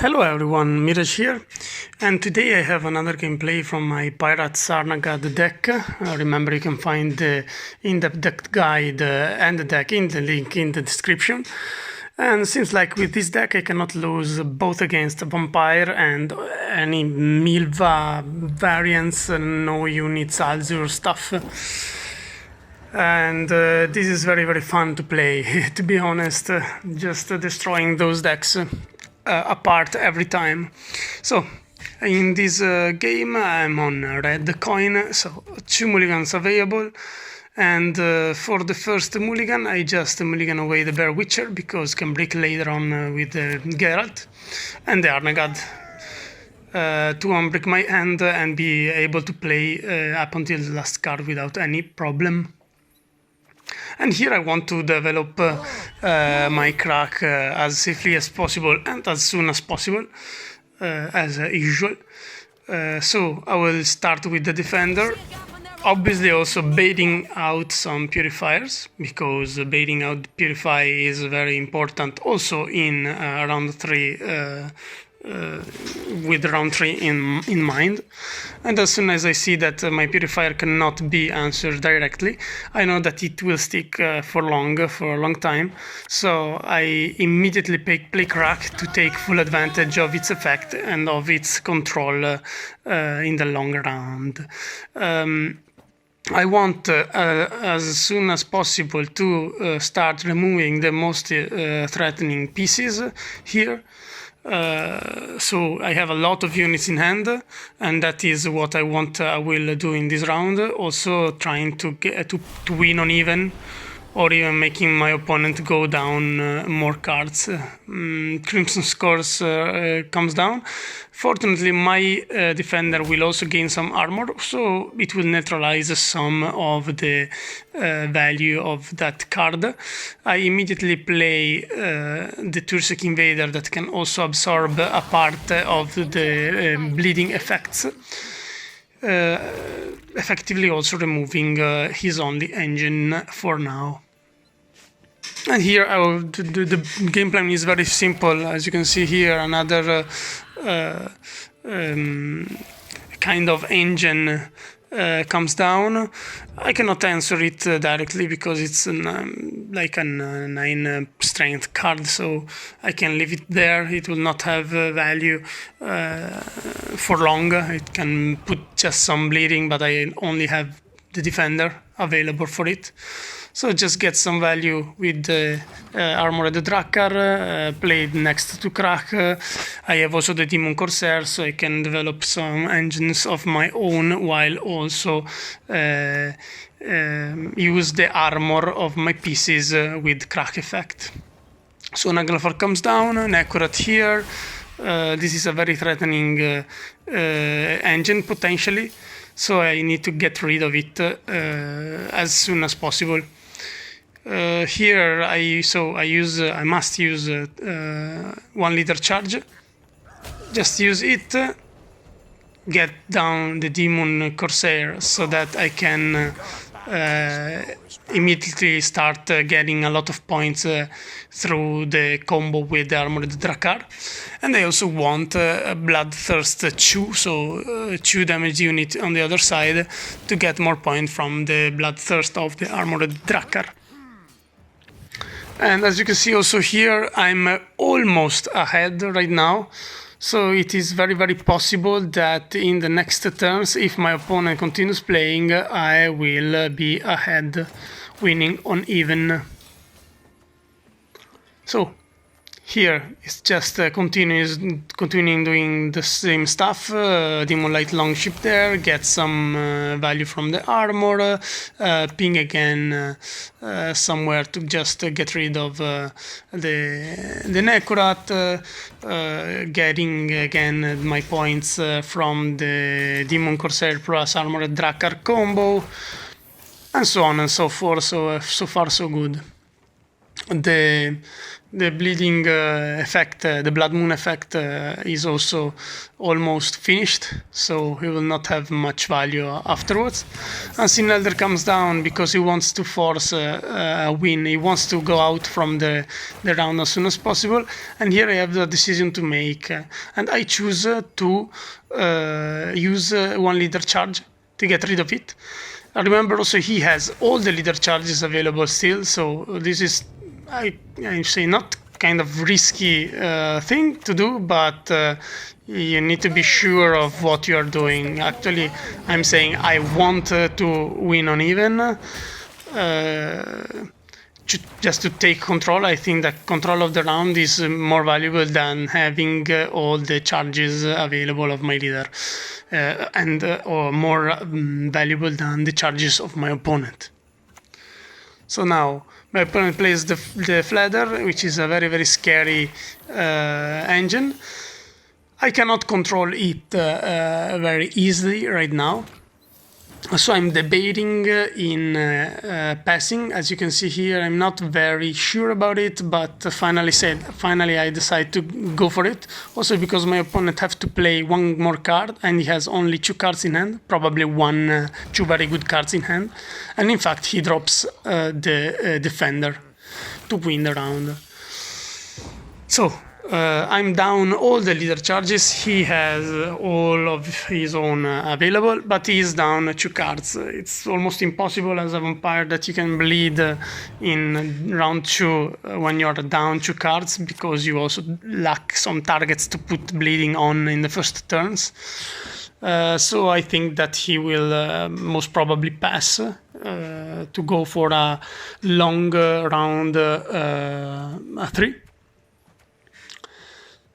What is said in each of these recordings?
Hello everyone, Miraj here, and today I have another gameplay from my Pirates Arnaghad deck. Remember, you can find the in-depth deck guide and the deck in the link in the description. And seems like with this deck I cannot lose both against Vampire and any Milva variants, no units, Azure stuff. And this is very fun to play, to be honest, just destroying those decks apart every time. So in this game I'm on red coin, so 2 mulligans available, and for the first mulligan I just mulligan away the Bear Witcher because can break later on with Gael and the Arnaghad to unbreak my hand and be able to play up until the last card without any problem. And here I want to develop my Crach as safely as possible and as soon as possible, as usual. So I will start with the defender, obviously also baiting out some purifiers, because baiting out Purify is very important also in round 3, with round 3 in mind. And as soon as I see that my purifier cannot be answered directly, I know that it will stick for a long time, so I immediately play Crach to take full advantage of its effect and of its control in the long round. I want as soon as possible to start removing the most threatening pieces here. So I have a lot of units in hand, and that is what I will do in this round. Also trying to get to win on even, or even making my opponent go down more cards. Crimson scores comes down. Fortunately, my defender will also gain some armor, so it will neutralize some of the value of that card. I immediately play the Tuirseach Invader that can also absorb a part of the bleeding effects, effectively also removing his only engine for now. And here the game plan is very simple. As you can see here, another kind of engine comes down. I cannot answer it directly because it's like a 9 strength card, so I can leave it there. It will not have value for long. It can put just some bleeding, but I only have the defender available for it. So just get some value with the Armored Drakkar, played next to Crach. I have also the Demon Corsair, so I can develop some engines of my own while also use the armor of my pieces with Crach effect. So Naglafar comes down, Nekurat here. This is a very threatening engine potentially, so I need to get rid of it as soon as possible. Here I must use 1 liter charge. Just use it, get down the Demon Corsair so that I can immediately start getting a lot of points through the combo with the Armored Drakkar. And I also want Bloodthirst 2, so 2 damage unit on the other side to get more points from the Bloodthirst of the Armored Drakkar. And as you can see also here, I'm almost ahead right now. So it is very possible that in the next turns, if my opponent continues playing, I will be ahead, winning on even. So here it's just continuing doing the same stuff. Demon Light Longship there, get some value from the armor, ping again somewhere to just get rid of the Nekurat, getting again my points from the Demon Corsair plus Armored Drakkar combo, and so on and so forth. So far so good. The The bleeding effect, the blood moon effect, is also almost finished, so he will not have much value afterwards. Unseen Elder comes down because he wants to force a win. He wants to go out from the round as soon as possible. And here I have the decision to make, and I choose to use one leader charge to get rid of it. Remember also he has all the leader charges available still, so this is, I say, not kind of risky thing to do, but you need to be sure of what you are doing. Actually, I'm saying I want to win on even, just to take control. I think that control of the round is more valuable than having all the charges available of my leader, and or more valuable than the charges of my opponent. So now my opponent plays the Fladder, which is a very, very scary engine. I cannot control it very easily right now. So I'm debating in passing. As you can see here, I'm not very sure about it, but finally I decide to go for it. Also because my opponent have to play one more card, and he has only 2 cards in hand, probably 2 very good cards in hand. And in fact, he drops the Defender to win the round. So I'm down all the leader charges. He has all of his own available, but he is down 2 cards. It's almost impossible as a vampire that you can bleed in round 2 when you're down 2 cards, because you also lack some targets to put bleeding on in the first turns. So I think that he will most probably pass to go for a long round 3.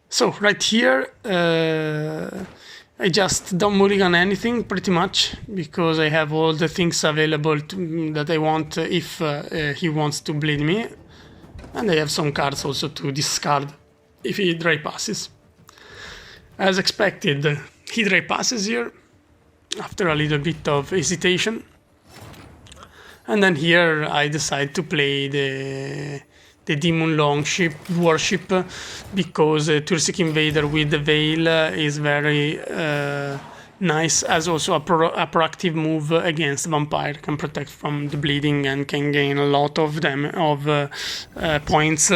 So right here, I just don't mulligan anything pretty much, because I have all the things available that I want if he wants to bleed me. And I have some cards also to discard if he dry passes. As expected, he dry passes here after a little bit of hesitation. And then here I decide to play the Demon Longship Warship, because Tuirseach Invader with the Veil is very nice, as also a proactive move against Vampire, can protect from the bleeding and can gain a lot of them points,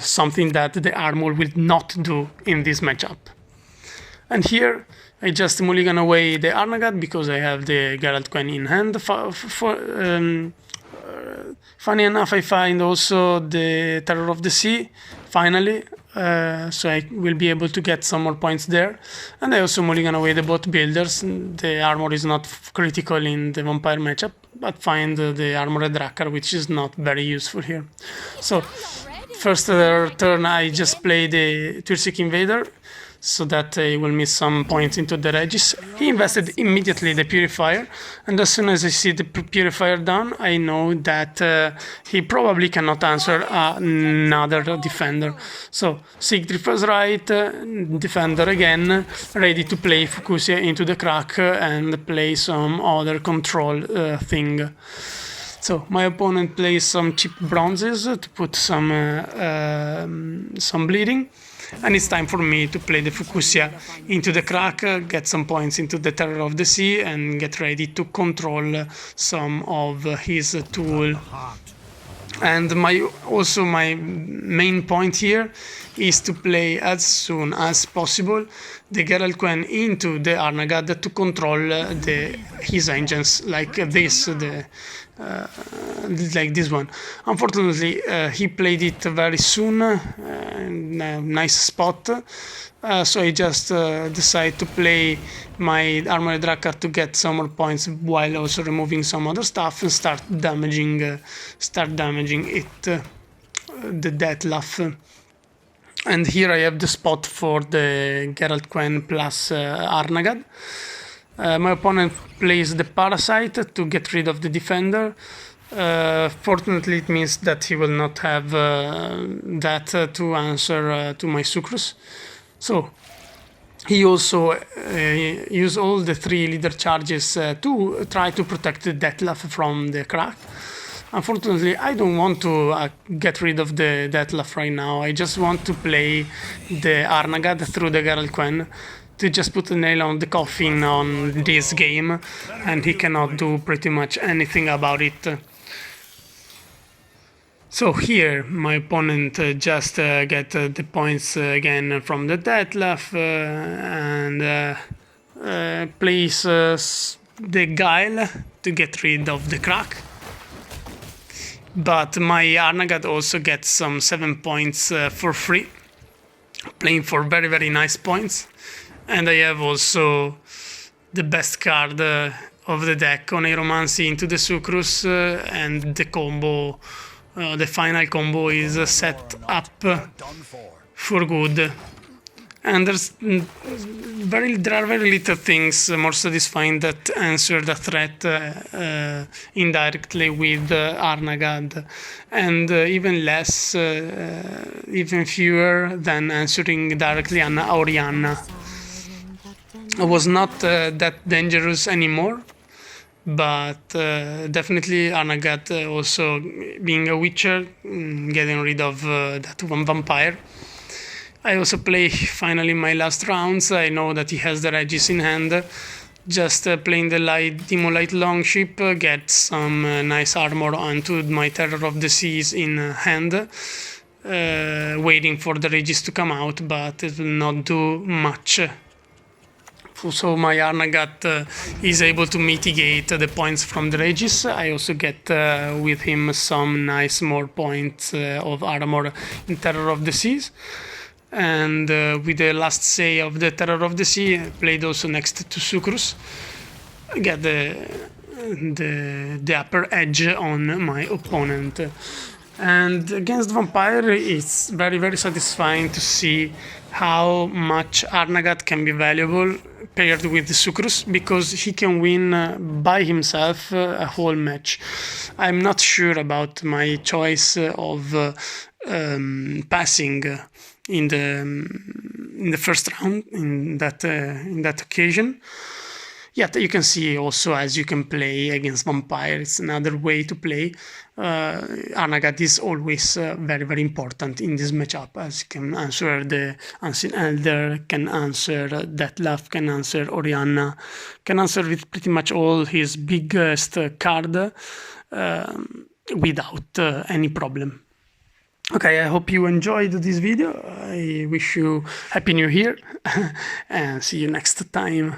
something that the armor will not do in this matchup. And here I just mulligan away the Arnaghad because I have the Geralt Gwent in hand. Funny enough, I find also the Terror of the Sea, finally, so I will be able to get some more points there. And I also mulligan away the both builders. The armor is not critical in the Vampire matchup, but find the Armored Drakkar, which is not very useful here. So, first turn I just play the Tuirseach Invader, so that I will miss some points into the Regis. He invested immediately the Purifier, and as soon as I see the Purifier down, I know that he probably cannot answer another Defender. So Sigdriff was right, Defender again, ready to play Fukusia into the Crach and play some other control thing. So my opponent plays some cheap bronzes to put some bleeding. And it's time for me to play the Fukusia into the Crach, get some points into the Terror of the Sea, and get ready to control some of his tool. And my main point here is to play as soon as possible the Geralt Gwent into the Arnaghad to control his engines, like this, like this one. Unfortunately, he played it very soon, in a nice spot, so I just decide to play my Armored Drakkar to get some more points while also removing some other stuff and start damaging it, the Dettlaff. And here I have the spot for the Geralt Gwent plus Arnaghad. My opponent plays the Parasite to get rid of the Defender. Fortunately, it means that he will not have that to answer to my Sukrus. So he also used all the 3 leader charges to try to protect the Dettlaff from the Crach. Unfortunately, I don't want to get rid of the Detlef right now. I just want to play the Arnaghad through the Gael to just put a nail on the coffin on this game, and he cannot do pretty much anything about it. So here my opponent just get the points again from the Detlef and plays the Gael to get rid of the Crach. But my Arnaghad also gets some 7 points for free, playing for very, very nice points. And I have also the best card of the deck on Aeromancy into the Sukrus, and the combo, the final combo is set up for good. And there are very little things more satisfying that answer the threat indirectly with Arnaghad, and even less, even fewer than answering directly an Orianna. It was not that dangerous anymore, but definitely Arnaghad also being a Witcher, getting rid of that one vampire. I also play finally my last rounds. I know that he has the Regis in hand. Just playing the Demo Light Longship, get some nice armor onto my Terror of the Seas in hand, waiting for the Regis to come out, but it will not do much. So my Arnaghad is able to mitigate the points from the Regis. I also get with him some nice more points of armor in Terror of the Seas. And with the last say of the Terror of the Sea, played also next to Sukrus, get the upper edge on my opponent. And against Vampire, it's very, very satisfying to see how much Arnaghad can be valuable paired with the Sukrus, because he can win by himself a whole match. I'm not sure about my choice of passing in the first round in that occasion. Yet you can see also, as you can play against Vampire, it's another way to play. Arnaghad is always very, very important in this matchup, as you can answer the Unseen Elder, can answer Detlef, can answer Orianna, can answer with pretty much all his biggest card without any problem. Okay, I hope you enjoyed this video. I wish you Happy New Year and see you next time.